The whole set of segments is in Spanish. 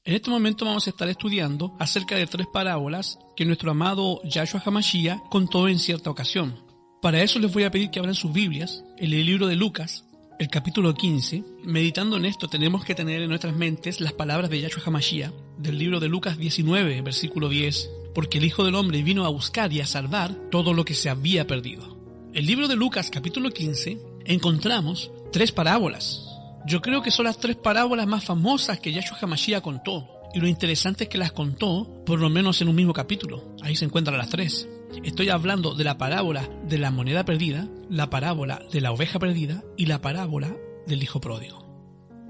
En este momento vamos a estar estudiando acerca de 3 parábolas que nuestro amado Yahshua HaMashiach contó en cierta ocasión. Para eso les voy a pedir que abran sus Biblias en el libro de Lucas, el capítulo 15. Meditando en esto tenemos que tener en nuestras mentes las palabras de Yahshua HaMashiach del libro de Lucas 19, versículo 10, porque el Hijo del Hombre vino a buscar y a salvar todo lo que se había perdido. En el libro de Lucas capítulo 15 encontramos 3 parábolas. Yo creo que son las 3 parábolas más famosas que Yahshua HaMashiach contó. Y lo interesante es que las contó por lo menos en un mismo capítulo. Ahí se encuentran las 3. Estoy hablando de la parábola de la moneda perdida, la parábola de la oveja perdida y la parábola del hijo pródigo.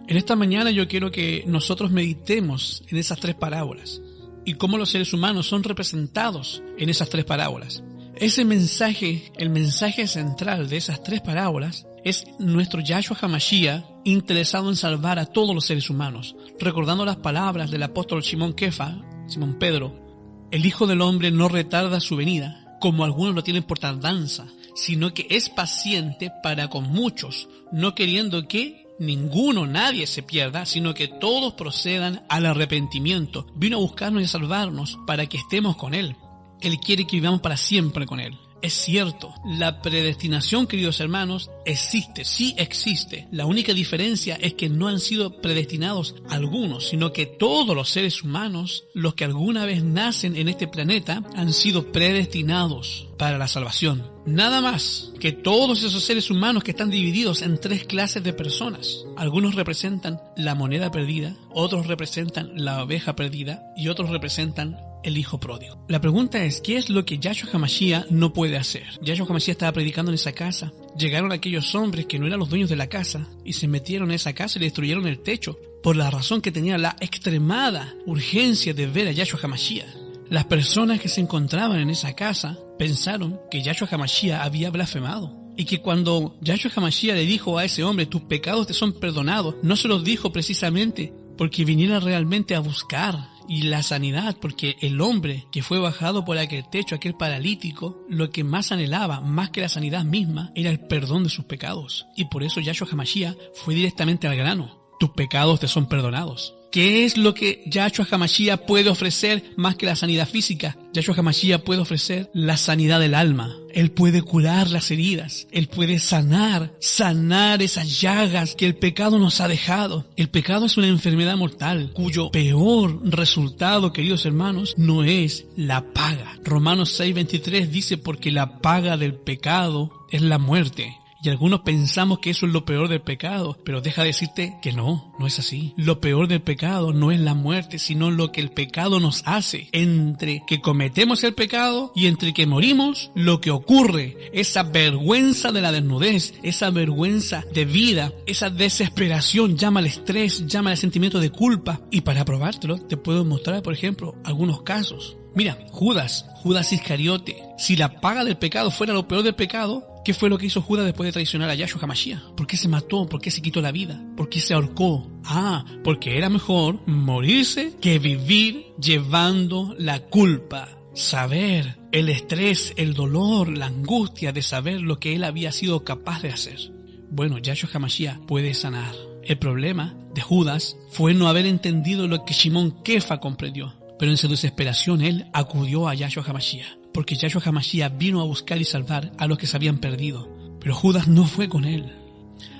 En esta mañana yo quiero que nosotros meditemos en esas 3 parábolas y cómo los seres humanos son representados en esas 3 parábolas. Ese mensaje, el mensaje central de esas 3 parábolas, es nuestro Yahshua HaMashiach interesado en salvar a todos los seres humanos, recordando las palabras del apóstol Simón Pedro: el Hijo del Hombre no retarda su venida, como algunos lo tienen por tardanza, sino que es paciente para con muchos, no queriendo que nadie se pierda, sino que todos procedan al arrepentimiento. Vino a buscarnos y a salvarnos para que estemos con Él. Él quiere que vivamos para siempre con Él. Es cierto, la predestinación, queridos hermanos, existe, sí existe. La única diferencia es que no han sido predestinados algunos, sino que todos los seres humanos, los que alguna vez nacen en este planeta, han sido predestinados para la salvación. Nada más que todos esos seres humanos que están divididos en 3 clases de personas. Algunos representan la moneda perdida, otros representan la oveja perdida y otros representan el hijo pródigo. La pregunta es, ¿qué es lo que Yahshua HaMashiach no puede hacer? Yahshua HaMashiach estaba predicando en esa casa. Llegaron aquellos hombres que no eran los dueños de la casa y se metieron en esa casa y le destruyeron el techo por la razón que tenía la extremada urgencia de ver a Yahshua HaMashiach. Las personas que se encontraban en esa casa pensaron que Yahshua HaMashiach había blasfemado. Y que cuando Yahshua HaMashiach le dijo a ese hombre, tus pecados te son perdonados, no se los dijo precisamente porque viniera realmente a buscar y la sanidad, porque el hombre que fue bajado por aquel techo, aquel paralítico, lo que más anhelaba, más que la sanidad misma, era el perdón de sus pecados. Y por eso Yahshua HaMashiach fue directamente al grano. Tus pecados te son perdonados. ¿Qué es lo que Yahshua HaMashiach puede ofrecer más que la sanidad física? Yahshua HaMashiach puede ofrecer la sanidad del alma. Él puede curar las heridas. Él puede sanar esas llagas que el pecado nos ha dejado. El pecado es una enfermedad mortal cuyo peor resultado, queridos hermanos, no es la paga. Romanos 6:23 dice, porque la paga del pecado es la muerte. Y algunos pensamos que eso es lo peor del pecado, pero deja decirte que no es así. Lo peor del pecado no es la muerte, sino lo que el pecado nos hace. Entre que cometemos el pecado y entre que morimos, lo que ocurre, esa vergüenza de la desnudez, esa vergüenza de vida, esa desesperación, llámale estrés, llámale sentimiento de culpa. Y para probártelo, te puedo mostrar, por ejemplo, algunos casos. Mira, Judas Iscariote, si la paga del pecado fuera lo peor del pecado, ¿qué fue lo que hizo Judas después de traicionar a Yahshua HaMashiach? ¿Por qué se mató? ¿Por qué se quitó la vida? ¿Por qué se ahorcó? Porque era mejor morirse que vivir llevando la culpa. Saber el estrés, el dolor, la angustia de saber lo que él había sido capaz de hacer. Bueno, Yahshua HaMashiach puede sanar. El problema de Judas fue no haber entendido lo que Simón Kefa comprendió. Pero en su desesperación él acudió a Yahshua HaMashiach, porque Yahshua HaMashiach vino a buscar y salvar a los que se habían perdido. Pero Judas no fue con él.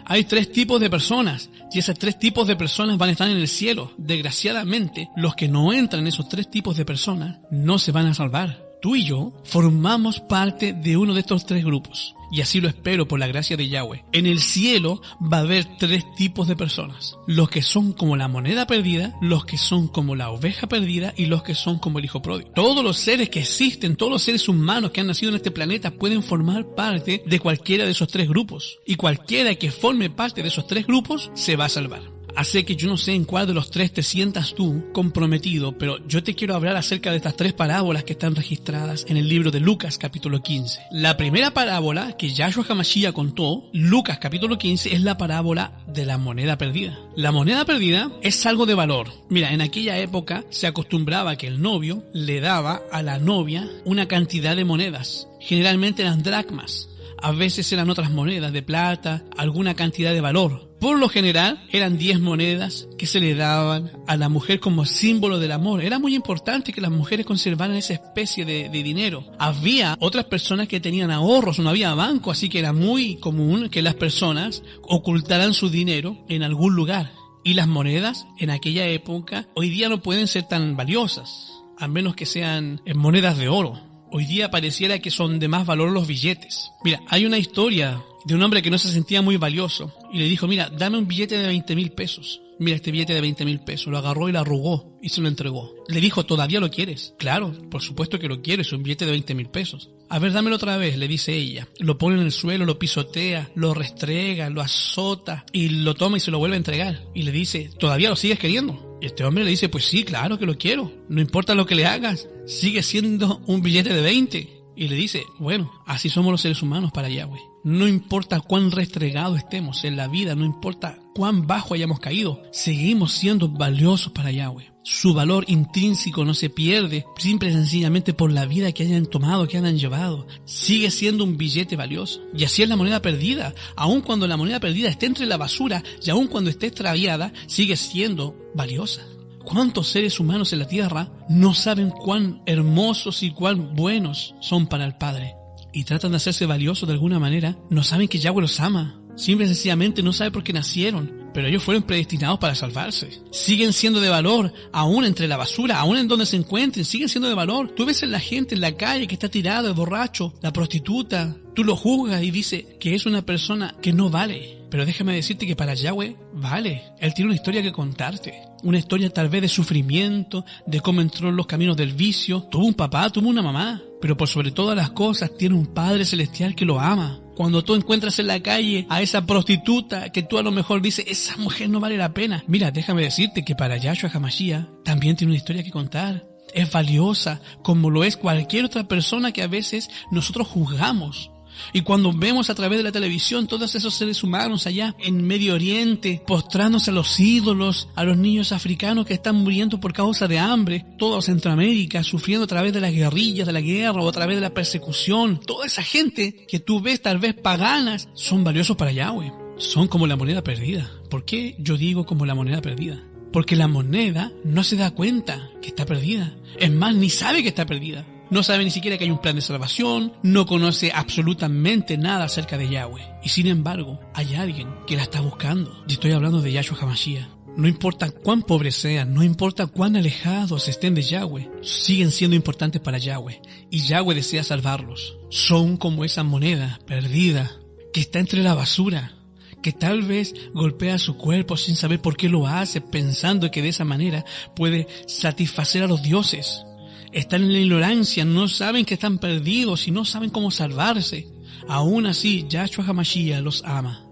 Hay 3 tipos de personas, y esos 3 tipos de personas van a estar en el cielo. Desgraciadamente, los que no entran en esos 3 tipos de personas no se van a salvar. Tú y yo formamos parte de uno de estos 3 grupos. Y así lo espero por la gracia de Yahweh. En el cielo va a haber 3 tipos de personas. Los que son como la moneda perdida, los que son como la oveja perdida y los que son como el hijo pródigo. Todos los seres que existen, todos los seres humanos que han nacido en este planeta pueden formar parte de cualquiera de esos 3 grupos. Y cualquiera que forme parte de esos 3 grupos se va a salvar. Así que yo no sé en cuál de los 3 te sientas tú comprometido, pero yo te quiero hablar acerca de estas 3 parábolas que están registradas en el libro de Lucas capítulo 15. La primera parábola que Yahshua HaMashiach contó, Lucas capítulo 15, es la parábola de la moneda perdida. La moneda perdida es algo de valor. Mira, en aquella época se acostumbraba que el novio le daba a la novia una cantidad de monedas. Generalmente eran dracmas. A veces eran otras monedas de plata, alguna cantidad de valor. Por lo general eran 10 monedas que se le daban a la mujer como símbolo del amor. Era muy importante que las mujeres conservaran esa especie de dinero. Había otras personas que tenían ahorros, no había banco, así que era muy común que las personas ocultaran su dinero en algún lugar. Y las monedas en aquella época hoy día no pueden ser tan valiosas, a menos que sean monedas de oro. Hoy día pareciera que son de más valor los billetes. Mira, hay una historia de un hombre que no se sentía muy valioso y le dijo, mira, dame un billete de 20,000 pesos. Mira este billete de 20,000 pesos. Lo agarró y lo arrugó y se lo entregó. Le dijo, ¿todavía lo quieres? Claro, por supuesto que lo quiero, es un billete de 20,000 pesos. A ver, dámelo otra vez, le dice ella. Lo pone en el suelo, lo pisotea, lo restrega, lo azota y lo toma y se lo vuelve a entregar. Y le dice, ¿todavía lo sigues queriendo? Y este hombre le dice, pues sí, claro que lo quiero. No importa lo que le hagas, sigue siendo un billete de 20. Y le dice, bueno, así somos los seres humanos para Yahweh. No importa cuán restregados estemos en la vida, no importa cuán bajo hayamos caído, seguimos siendo valiosos para Yahweh. Su valor intrínseco no se pierde simple y sencillamente por la vida que hayan tomado, que hayan llevado. Sigue siendo un billete valioso. Y así es la moneda perdida. Aun cuando la moneda perdida esté entre la basura y aun cuando esté extraviada, sigue siendo valiosa. ¿Cuántos seres humanos en la tierra no saben cuán hermosos y cuán buenos son para el Padre? Y tratan de hacerse valiosos de alguna manera. No saben que Yahweh los ama. Simple y sencillamente no saben por qué nacieron. Pero ellos fueron predestinados para salvarse. Siguen siendo de valor, aún entre la basura, aún en donde se encuentren, siguen siendo de valor. Tú ves a la gente en la calle que está tirada, el borracho, la prostituta. Tú lo juzgas y dices que es una persona que no vale. Pero déjame decirte que para Yahweh vale. Él tiene una historia que contarte. Una historia tal vez de sufrimiento, de cómo entró en los caminos del vicio. Tuvo un papá, tuvo una mamá. Pero por sobre todas las cosas tiene un Padre Celestial que lo ama. Cuando tú encuentras en la calle a esa prostituta que tú a lo mejor dices, esa mujer no vale la pena. Mira, déjame decirte que para Yahshua HaMashiach también tiene una historia que contar. Es valiosa, como lo es cualquier otra persona que a veces nosotros juzgamos. Y cuando vemos a través de la televisión todos esos seres humanos allá en Medio Oriente, postrándose a los ídolos, a los niños africanos que están muriendo por causa de hambre, toda Centroamérica sufriendo a través de las guerrillas, de la guerra o a través de la persecución, toda esa gente que tú ves tal vez paganas, son valiosos para Yahweh. Son como la moneda perdida. ¿Por qué yo digo como la moneda perdida? Porque la moneda no se da cuenta que está perdida. Es más, ni sabe que está perdida. No sabe ni siquiera que hay un plan de salvación, no conoce absolutamente nada acerca de Yahweh. Y sin embargo, hay alguien que la está buscando. Y estoy hablando de Yahshua HaMashiach. No importa cuán pobres sean, no importa cuán alejados estén de Yahweh, siguen siendo importantes para Yahweh. Y Yahweh desea salvarlos. Son como esa moneda perdida que está entre la basura, que tal vez golpea su cuerpo sin saber por qué lo hace, pensando que de esa manera puede satisfacer a los dioses. Están en la ignorancia, no saben que están perdidos y no saben cómo salvarse. Aún así, Yahshua HaMashiach los ama.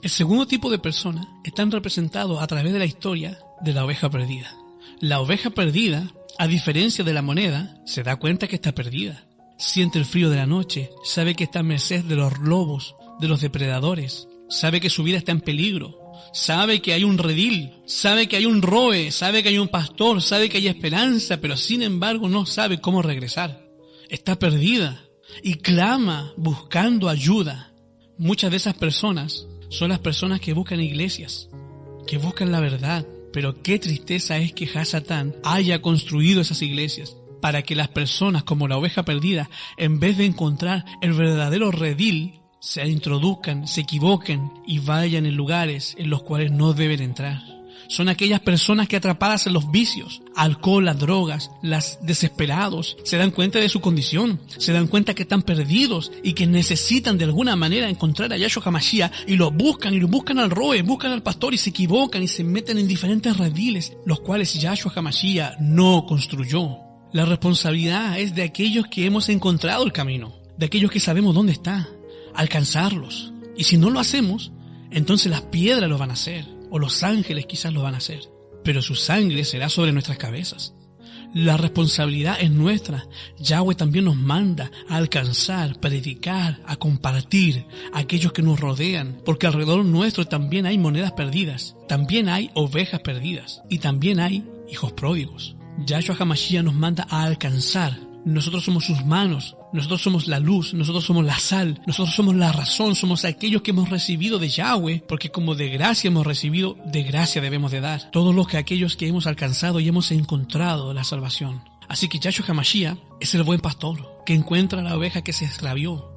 El segundo tipo de personas están representados a través de la historia de la oveja perdida. La oveja perdida, a diferencia de la moneda, se da cuenta que está perdida. Siente el frío de la noche, sabe que está a merced de los lobos, de los depredadores, sabe que su vida está en peligro. Sabe que hay un redil, sabe que hay un roe, sabe que hay un pastor, sabe que hay esperanza, pero sin embargo no sabe cómo regresar. Está perdida y clama buscando ayuda. Muchas de esas personas son las personas que buscan iglesias, que buscan la verdad, pero qué tristeza es que Hasatán haya construido esas iglesias para que las personas como la oveja perdida, en vez de encontrar el verdadero redil, se introduzcan, se equivoquen y vayan en lugares en los cuales no deben entrar. Son aquellas personas que atrapadas en los vicios, alcohol, las drogas, las desesperados, se dan cuenta de su condición, se dan cuenta que están perdidos y que necesitan de alguna manera encontrar a Yahshua HaMashiach y lo buscan al roe, buscan al pastor y se equivocan y se meten en diferentes rediles, los cuales Yahshua HaMashiach no construyó. La responsabilidad es de aquellos que hemos encontrado el camino, de aquellos que sabemos dónde está. Alcanzarlos. Y si no lo hacemos, entonces las piedras lo van a hacer, o los ángeles quizás lo van a hacer, pero su sangre será sobre nuestras cabezas. La responsabilidad es nuestra. Yahweh también nos manda a alcanzar, predicar, a compartir a aquellos que nos rodean, porque alrededor nuestro también hay monedas perdidas, también hay ovejas perdidas, y también hay hijos pródigos. Yahshua HaMashiach nos manda a alcanzar. Nosotros somos sus manos nosotros somos la luz, nosotros somos la sal, nosotros somos la razón, somos aquellos que hemos recibido de Yahweh, porque como de gracia hemos recibido, de gracia debemos de dar. Todos aquellos que hemos alcanzado y hemos encontrado la salvación. Así que Yahshua HaMashiach es el buen pastor, que encuentra a la oveja que se extravió.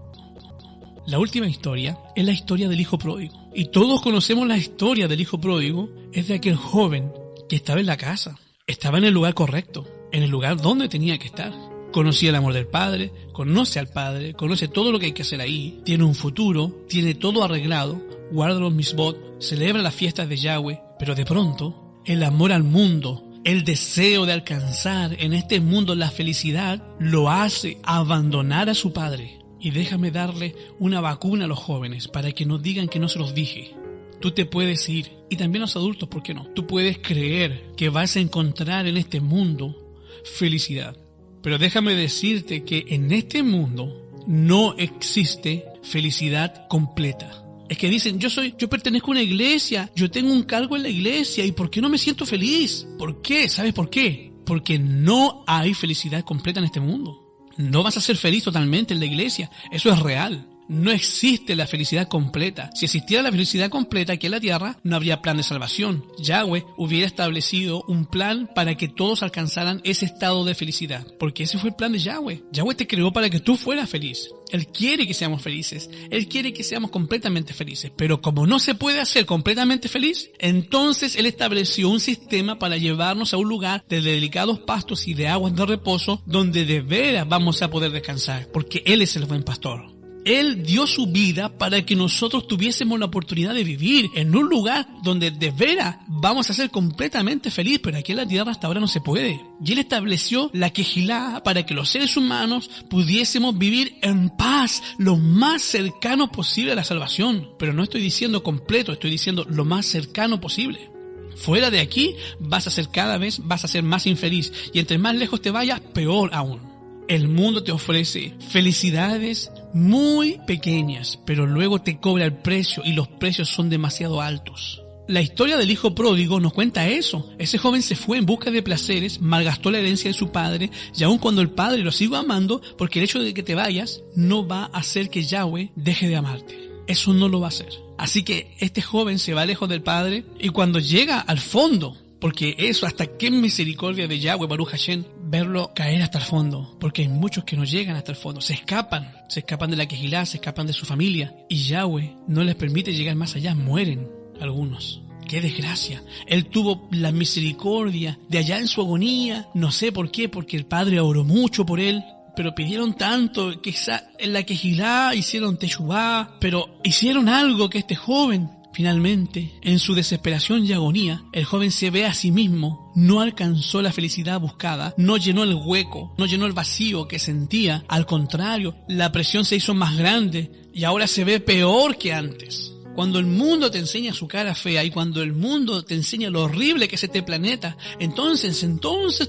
La última historia es la historia del hijo pródigo. Y todos conocemos la historia del hijo pródigo, es de aquel joven que estaba en la casa, estaba en el lugar correcto, en el lugar donde tenía que estar. Conocía el amor del Padre, conoce al Padre, conoce todo lo que hay que hacer ahí, tiene un futuro, tiene todo arreglado, guarda los misbot, celebra las fiestas de Yahweh, pero de pronto, el amor al mundo, el deseo de alcanzar en este mundo la felicidad, lo hace abandonar a su Padre. Y déjame darle una vacuna a los jóvenes para que no digan que no se los dije. Tú te puedes ir, y también los adultos, ¿por qué no? Tú puedes creer que vas a encontrar en este mundo felicidad. Pero déjame decirte que en este mundo no existe felicidad completa. Es que dicen, yo pertenezco a una iglesia, yo tengo un cargo en la iglesia, ¿y por qué no me siento feliz? ¿Por qué? ¿Sabes por qué? Porque no hay felicidad completa en este mundo. No vas a ser feliz totalmente en la iglesia, eso es real. No existe la felicidad completa. Si existiera la felicidad completa aquí en la tierra, no habría plan de salvación. Yahweh hubiera establecido un plan para que todos alcanzaran ese estado de felicidad. Porque ese fue el plan de Yahweh. Yahweh te creó para que tú fueras feliz. Él quiere que seamos felices. Él quiere que seamos completamente felices. Pero como no se puede hacer completamente feliz, entonces Él estableció un sistema para llevarnos a un lugar de delicados pastos y de aguas de reposo donde de veras vamos a poder descansar. Porque Él es el buen pastor. Él dio su vida para que nosotros tuviésemos la oportunidad de vivir en un lugar donde de veras vamos a ser completamente felices, pero aquí en la tierra hasta ahora no se puede. Y Él estableció la Quejilá para que los seres humanos pudiésemos vivir en paz, lo más cercano posible a la salvación. Pero no estoy diciendo completo, estoy diciendo lo más cercano posible. Fuera de aquí vas a ser más infeliz, y entre más lejos te vayas, peor aún. El mundo te ofrece felicidades muy pequeñas, pero luego te cobra el precio y los precios son demasiado altos. La historia del hijo pródigo nos cuenta eso. Ese joven se fue en busca de placeres, malgastó la herencia de su padre, y aun cuando el padre lo sigue amando, porque el hecho de que te vayas no va a hacer que Yahweh deje de amarte. Eso no lo va a hacer. Así que este joven se va lejos del padre, y cuando llega al fondo, porque eso, hasta qué misericordia de Yahweh, Baruch Hashem, verlo caer hasta el fondo. Porque hay muchos que no llegan hasta el fondo. Se escapan de la Quejilá, se escapan de su familia. Y Yahweh no les permite llegar más allá, mueren algunos. ¡Qué desgracia! Él tuvo la misericordia de allá en su agonía. No sé por qué, porque el Padre oró mucho por él. Pero pidieron tanto, que en la Quejilá hicieron teshuvá, pero hicieron algo que este joven... Finalmente, en su desesperación y agonía, el joven se ve a sí mismo, no alcanzó la felicidad buscada, no llenó el hueco, no llenó el vacío que sentía. Al contrario, la presión se hizo más grande y ahora se ve peor que antes. Cuando el mundo te enseña su cara fea y cuando el mundo te enseña lo horrible que es este planeta, entonces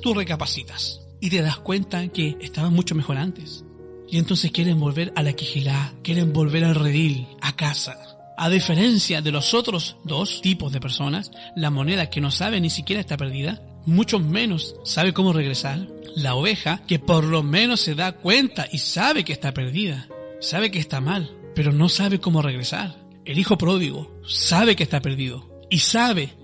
tú recapacitas y te das cuenta que estabas mucho mejor antes. Y entonces quieren volver a la Quejilá, quieren volver al redil, a casa. A diferencia de los otros dos tipos de personas, la moneda que no sabe ni siquiera está perdida, mucho menos sabe cómo regresar. La oveja que por lo menos se da cuenta y sabe que está perdida, sabe que está mal, pero no sabe cómo regresar. El hijo pródigo sabe que está perdido y sabe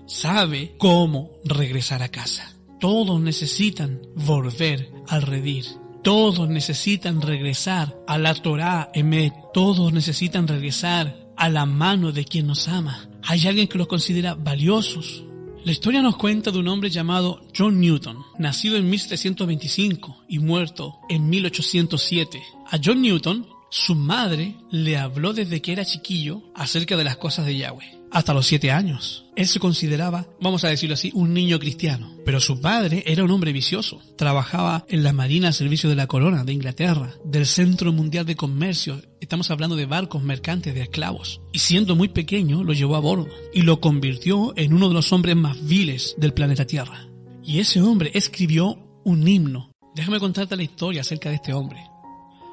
cómo regresar a casa. Todos necesitan volver al redil. Todos necesitan regresar a la Torá Emet. Todos necesitan regresar a la mano de quien nos ama. Hay alguien que los considera valiosos. La historia nos cuenta de un hombre llamado John Newton, nacido en 1725 y muerto en 1807. A John Newton, su madre le habló desde que era chiquillo acerca de las cosas de Yahweh. Hasta los 7 años. Él se consideraba, vamos a decirlo así, un niño cristiano. Pero su padre era un hombre vicioso. Trabajaba en la marina al servicio de la corona de Inglaterra, del Centro Mundial de Comercio. Estamos hablando de barcos mercantes de esclavos. Y siendo muy pequeño, lo llevó a bordo y lo convirtió en uno de los hombres más viles del planeta Tierra. Y ese hombre escribió un himno. Déjame contarte la historia acerca de este hombre.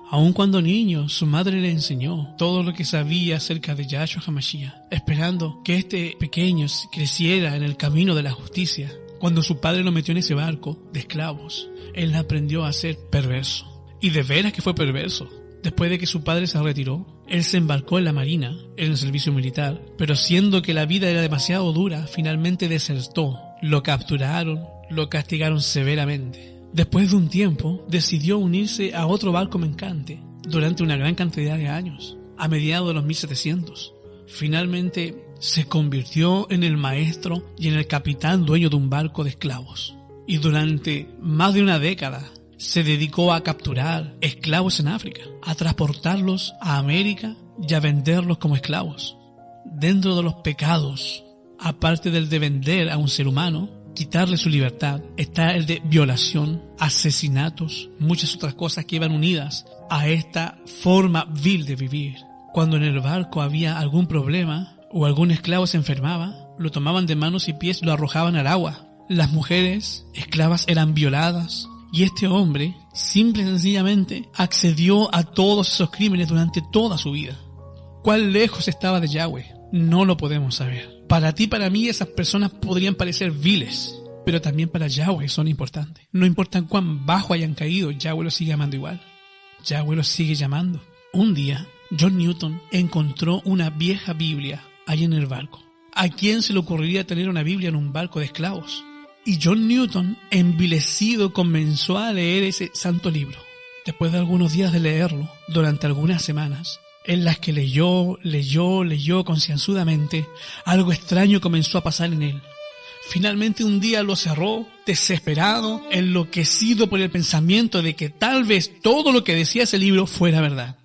Aun cuando niño, su madre le enseñó todo lo que sabía acerca de Yahshua HaMashiach, esperando que este pequeño creciera en el camino de la justicia. Cuando su padre lo metió en ese barco de esclavos, él aprendió a ser perverso. Y de veras que fue perverso. Después de que su padre se retiró, él se embarcó en la marina, en el servicio militar, pero siendo que la vida era demasiado dura, finalmente desertó. Lo capturaron, lo castigaron severamente. Después de un tiempo, decidió unirse a otro barco mercante durante una gran cantidad de años, a mediados de los 1700. Finalmente, se convirtió en el maestro y en el capitán dueño de un barco de esclavos. Y durante más de una década, se dedicó a capturar esclavos en África, a transportarlos a América y a venderlos como esclavos. Dentro de los pecados, aparte del de vender a un ser humano, quitarle su libertad, está el de violación, asesinatos, muchas otras cosas que iban unidas a esta forma vil de vivir. Cuando en el barco había algún problema o algún esclavo se enfermaba, lo tomaban de manos y pies y lo arrojaban al agua. Las mujeres esclavas eran violadas. Y este hombre, simple y sencillamente, accedió a todos esos crímenes durante toda su vida. ¿Cuán lejos estaba de Yahweh? No lo podemos saber. Para ti, para mí, esas personas podrían parecer viles, pero también para Yahweh son importantes. No importa cuán bajo hayan caído, Yahweh los sigue amando igual. Yahweh los sigue llamando. Un día, John Newton encontró una vieja Biblia ahí en el barco. ¿A quién se le ocurriría tener una Biblia en un barco de esclavos? Y John Newton, envilecido, comenzó a leer ese santo libro. Después de algunos días de leerlo, durante algunas semanas, en las que leyó concienzudamente, algo extraño comenzó a pasar en él. Finalmente un día lo cerró, desesperado, enloquecido por el pensamiento de que tal vez todo lo que decía ese libro fuera verdad.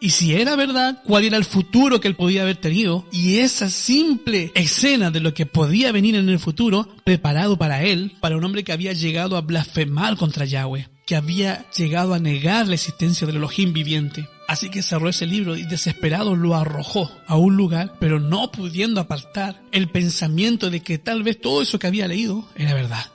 Y si era verdad, ¿cuál era el futuro que él podía haber tenido? Y esa simple escena de lo que podía venir en el futuro, preparado para él, para un hombre que había llegado a blasfemar contra Yahweh, que había llegado a negar la existencia del Elohim viviente. Así que cerró ese libro y desesperado lo arrojó a un lugar, pero no pudiendo apartar el pensamiento de que tal vez todo eso que había leído era verdad.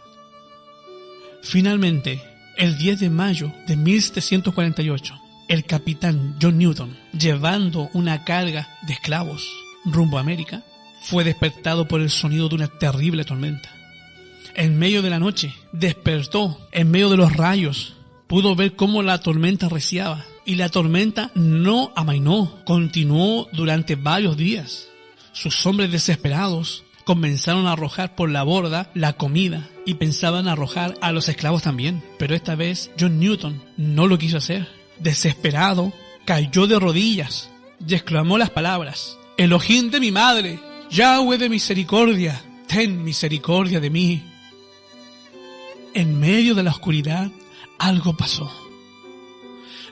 Finalmente, el 10 de mayo de 1748, el capitán John Newton, llevando una carga de esclavos rumbo a América, fue despertado por el sonido de una terrible tormenta. En medio de la noche, despertó, en medio de los rayos, pudo ver cómo la tormenta arreciaba. Y la tormenta no amainó, continuó durante varios días. Sus hombres desesperados comenzaron a arrojar por la borda la comida y pensaban arrojar a los esclavos también. Pero esta vez John Newton no lo quiso hacer. Desesperado, cayó de rodillas y exclamó las palabras: Elohim de mi madre, Yahweh de misericordia, ten misericordia de mí. En medio de la oscuridad, algo pasó.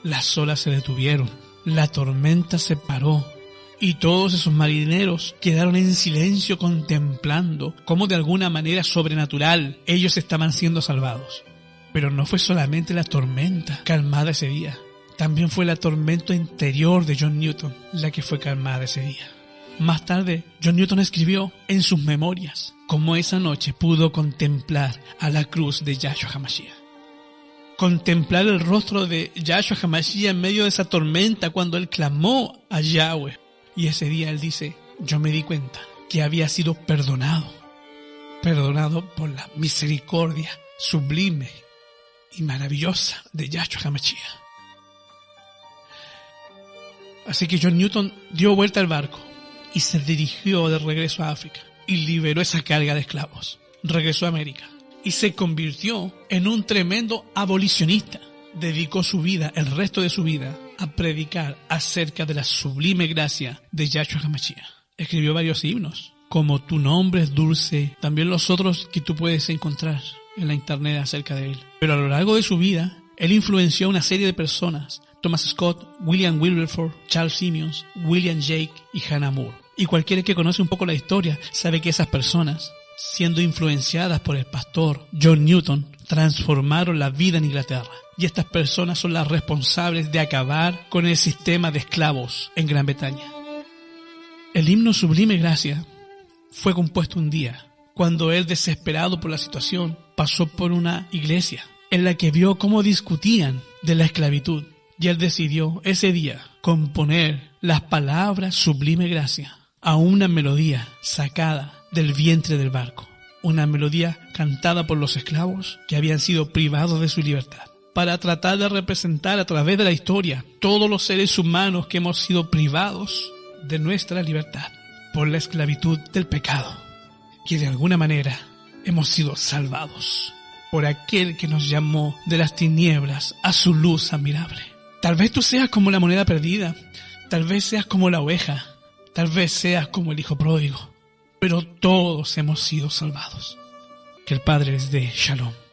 Las olas se detuvieron, la tormenta se paró y todos esos marineros quedaron en silencio contemplando cómo de alguna manera sobrenatural ellos estaban siendo salvados. Pero no fue solamente la tormenta calmada ese día. También fue la tormenta interior de John Newton la que fue calmada ese día. Más tarde, John Newton escribió en sus memorias cómo esa noche pudo contemplar a la cruz de Yahshua HaMashiach. Contemplar el rostro de Yahshua HaMashiach en medio de esa tormenta cuando él clamó a Yahweh. Y ese día él dice: yo me di cuenta que había sido perdonado por la misericordia sublime y maravillosa de Yahshua HaMashiach. Así que John Newton dio vuelta al barco y se dirigió de regreso a África y liberó esa carga de esclavos. Regresó a América y se convirtió en un tremendo abolicionista. Dedicó su vida, el resto de su vida, a predicar acerca de la sublime gracia de Yahshua HaMashiach. Escribió varios himnos, como Tu nombre es dulce, también los otros que tú puedes encontrar en la internet acerca de él. Pero a lo largo de su vida, él influenció a una serie de personas: Thomas Scott, William Wilberforce, Charles Simeons, William Jake y Hannah Moore. Y cualquiera que conoce un poco la historia sabe que esas personas, siendo influenciadas por el pastor John Newton, transformaron la vida en Inglaterra. Y estas personas son las responsables de acabar con el sistema de esclavos en Gran Bretaña. El himno Sublime Gracia fue compuesto un día, cuando él, desesperado por la situación, pasó por una iglesia en la que vio cómo discutían de la esclavitud. Y él decidió ese día componer las palabras Sublime Gracia a una melodía sacada del vientre del barco. Una melodía cantada por los esclavos que habían sido privados de su libertad. para tratar de representar a través de la historia todos los seres humanos que hemos sido privados de nuestra libertad por la esclavitud del pecado, que de alguna manera hemos sido salvados por aquel que nos llamó de las tinieblas a su luz admirable. Tal vez tú seas como la moneda perdida, tal vez seas como la oveja, tal vez seas como el hijo pródigo, pero todos hemos sido salvados. Que el Padre les dé Shalom.